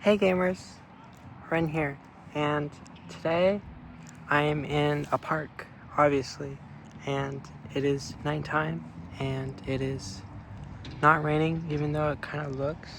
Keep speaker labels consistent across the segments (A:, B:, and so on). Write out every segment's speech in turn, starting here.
A: Hey gamers, Ren here, and today I am in a park, obviously, and it is nighttime, and it is not raining, even though it kind of looks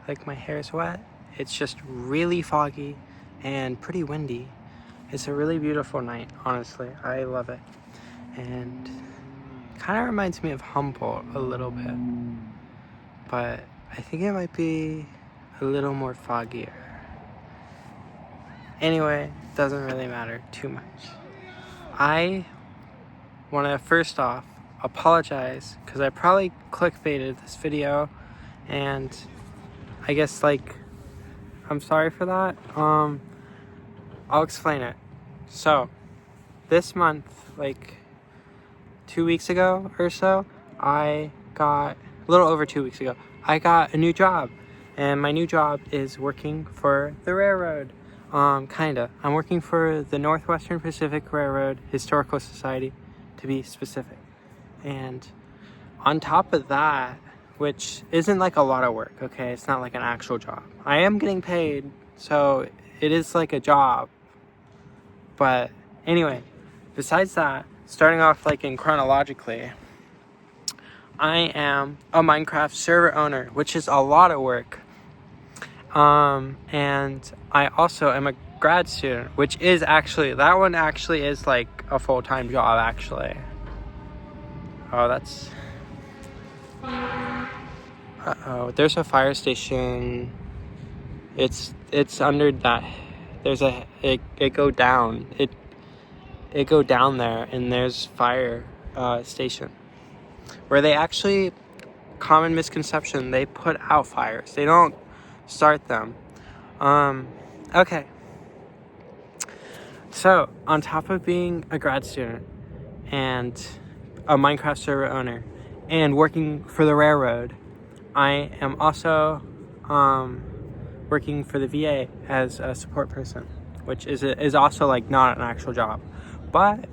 A: like my hair is wet. It's just really foggy and pretty windy. It's a really beautiful night, honestly. I love it, and kind of reminds me of Humboldt a little bit, but I think it might be a little more foggier. Anyway, doesn't really matter too much. I want to first off apologize because I probably clickbaited this video, and I guess I'm sorry for that. I'll explain it. So this month, 2 weeks ago or so, a little over 2 weeks ago, I got a new job. And my new job is working for the railroad. I'm working for the Northwestern Pacific Railroad Historical Society, to be specific. And on top of that, which isn't like a lot of work, okay? It's not like an actual job. I am getting paid, so it is like a job. But anyway, besides that, starting off in chronologically, I am a Minecraft server owner, which is a lot of work. And I also am a grad student, which is that one actually is like a full-time job, actually. Oh, uh-oh, there's a fire station. It's under that. It go down. It go down there, and there's fire station where they actually, common misconception, they put out fires. They don't start them. Okay. So, on top of being a grad student and a Minecraft server owner and working for the railroad, I am also working for the VA as a support person, which is also not an actual job. But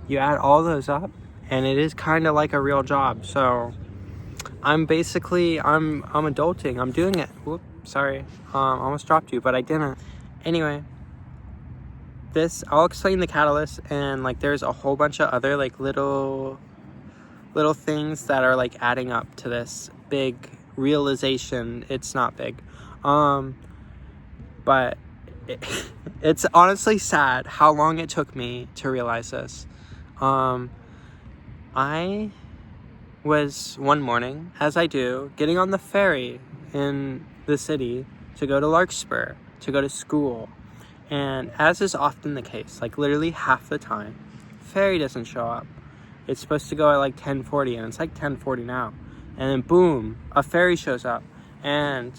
A: you add all those up, and it is kind of like a real job. So I'm adulting. I'm doing it. Whoop, sorry. Almost dropped you, but I didn't. Anyway, I'll explain the catalyst, and there's a whole bunch of other little things that are adding up to this big realization. It's not big. But it's honestly sad how long it took me to realize this. I was one morning, as I do, getting on the ferry in the city to go to Larkspur, to go to school. And as is often the case, literally half the time, ferry doesn't show up. It's supposed to go at 10:40, and it's 10:40 now. And then boom, a ferry shows up, and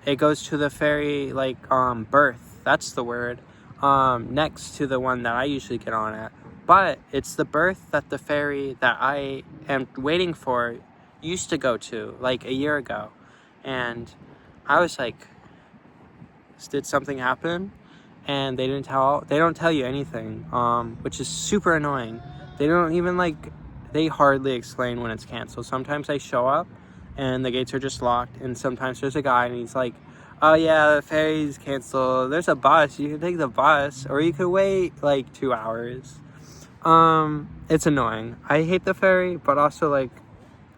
A: it goes to the ferry berth. That's the word. Next to the one that I usually get on at. But it's the berth that the ferry that I am waiting for used to go to a year ago. And I was did something happen? And they don't tell you anything, which is super annoying. They don't even they hardly explain when it's canceled. Sometimes I show up and the gates are just locked, and sometimes there's a guy and he's oh yeah, the ferry's canceled. There's a bus. You can take the bus, or you could wait 2 hours. It's annoying. I hate the ferry, but also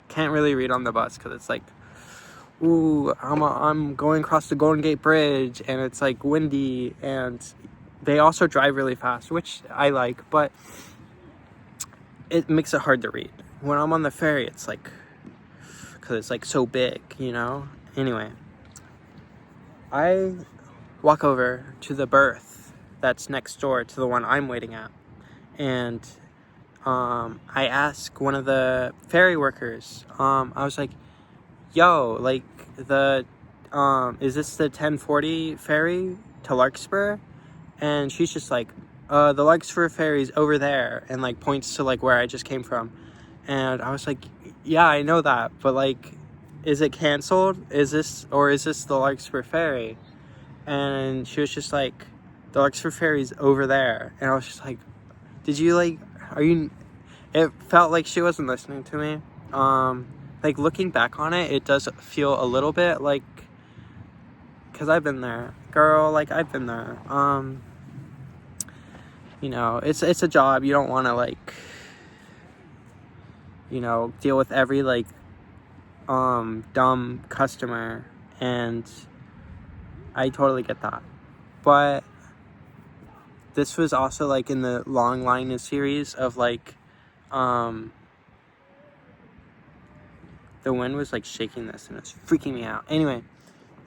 A: can't really read on the bus because it's ooh, I'm going across the Golden Gate Bridge, and it's windy, and they also drive really fast, which I like, but it makes it hard to read. When I'm on the ferry, it's because it's so big, Anyway, I walk over to the berth that's next door to the one I'm waiting at, and I ask one of the ferry workers, I was yo, is this the 10:40 ferry to Larkspur? And she's just the Larkspur ferry's over there, and points to where I just came from. And I was yeah, I know that, but is it canceled? Is this the Larkspur ferry? And she was just the Larkspur ferry's over there. And I was just did you are you? It felt like she wasn't listening to me. Looking back on it, it does feel a little bit because I've been there, girl. Like, I've been there. You know, it's a job. You don't want to, like, you know, deal with every, like, dumb customer, and I totally get that. But this was also, like, in the long line of series of, like, the wind was, like, shaking this, and it's freaking me out. Anyway,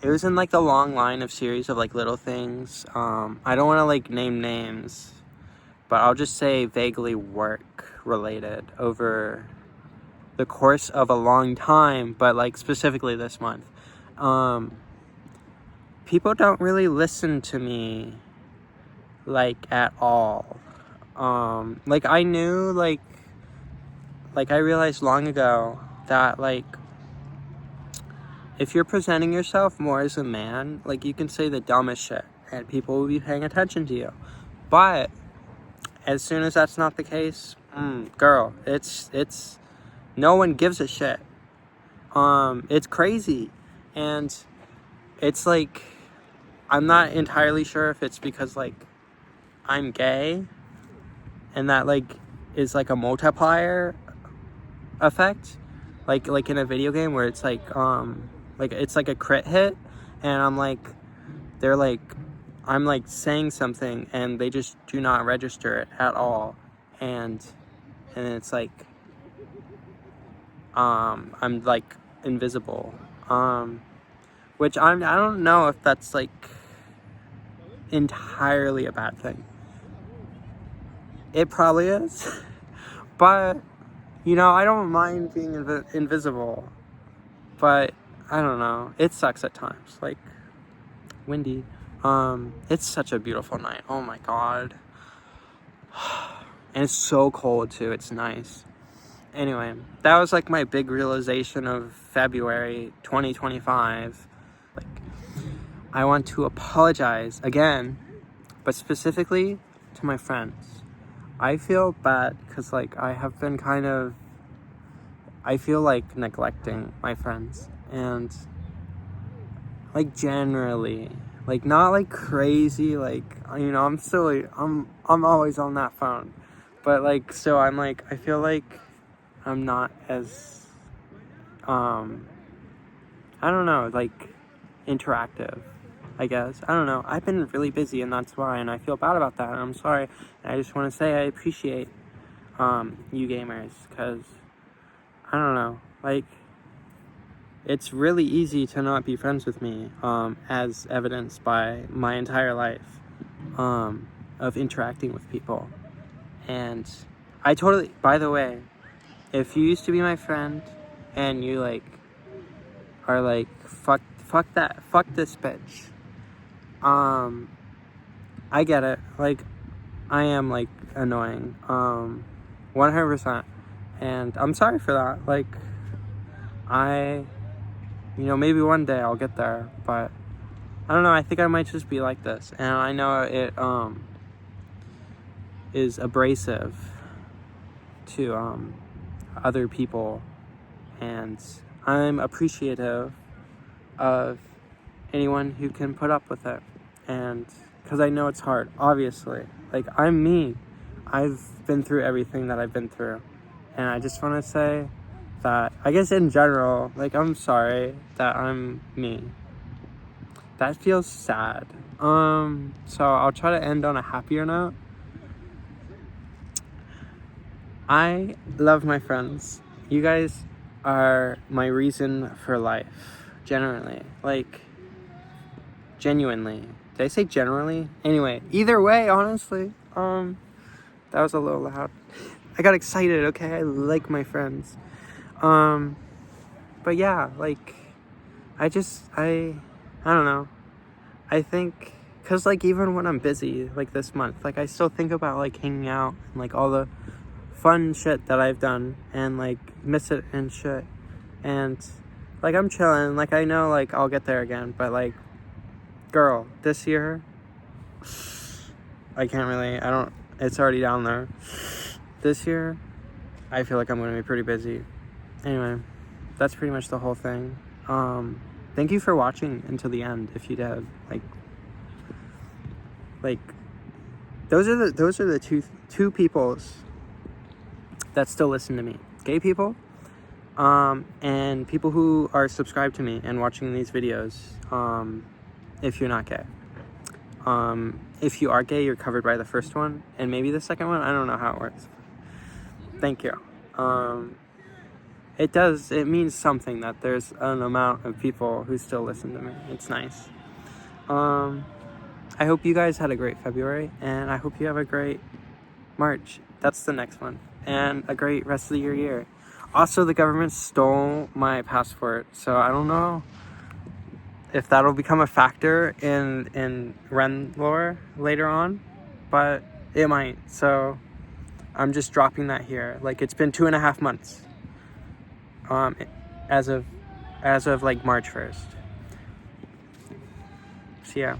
A: it was in, like, the long line of series of, like, little things. I don't want to, like, name names, but I'll just say vaguely work-related over the course of a long time, but, like, specifically this month. People don't really listen to me, like, at all. Like, I knew, like, I realized long ago that, like, if you're presenting yourself more as a man, like, you can say the dumbest shit, and people will be paying attention to you. But as soon as that's not the case, girl, it's no one gives a shit. It's crazy. And it's like, I'm not entirely sure if it's because, like, I'm gay, and that, like, is, like, a multiplier effect, like in a video game where it's like it's like a crit hit, and I'm like, they're like, I'm like saying something and they just do not register it at all, and it's like, I'm like invisible, which I don't know if that's like entirely a bad thing. It probably is. But, you know, I don't mind being invisible, but I don't know, it sucks at times, like, windy. It's such a beautiful night, oh my god. And it's so cold too, it's nice. Anyway, that was like my big realization of February 2025. Like, I want to apologize again, but specifically to my friends. I feel bad because, like, I have been I feel like neglecting my friends, and, like, generally, like, not like crazy, like, you know, I'm still, like, I'm always on that phone, but, like, so I'm like, I feel like I'm not as, I don't know, like, interactive, I guess. I don't know. I've been really busy, and that's why, and I feel bad about that, and I'm sorry. And I just want to say I appreciate you gamers, because, I don't know, like, it's really easy to not be friends with me, as evidenced by my entire life of interacting with people. And I totally, by the way, if you used to be my friend and you, like, are like, fuck this bitch, I get it. Like, I am, like, annoying, 100%, and I'm sorry for that. Like, you know, maybe one day I'll get there, but I don't know, I think I might just be like this, and I know it is abrasive to other people, and I'm appreciative of anyone who can put up with it, and because I know it's hard, obviously. Like, I'm me. I've been through everything that I've been through, and I just want to say that, I guess in general, like, I'm sorry that I'm me. That feels sad. So I'll try to end on a happier note. I love my friends. You guys are my reason for life. Generally. Like, genuinely. Did I say generally? Anyway, either way, honestly. That was a little loud. I got excited, okay? I like my friends. But yeah, like, I don't know. I think, cause, like, even when I'm busy, like, this month, like, I still think about, like, hanging out and, like, all the fun shit that I've done, and, like, miss it and shit. And, like, I'm chilling. Like, I know, like, I'll get there again, but, like, girl, this year, it's already down there. This year, I feel like I'm gonna be pretty busy. Anyway, that's pretty much the whole thing. thank you for watching until the end. If you did, like those are the two peoples that still listen to me. Gay people, and people who are subscribed to me and watching these videos. If you're not gay, if you are gay, you're covered by the first one and maybe the second one. I don't know how it works. Thank you. It means something that there's an amount of people who still listen to me. It's nice. I hope you guys had a great February, and I hope you have a great March. That's the next one. And a great rest of your year. Also, the government stole my passport, so I don't know if that'll become a factor in Ren lore later on, but it might. So I'm just dropping that here. Like, it's been 2.5 months. As of like March 1st. So yeah.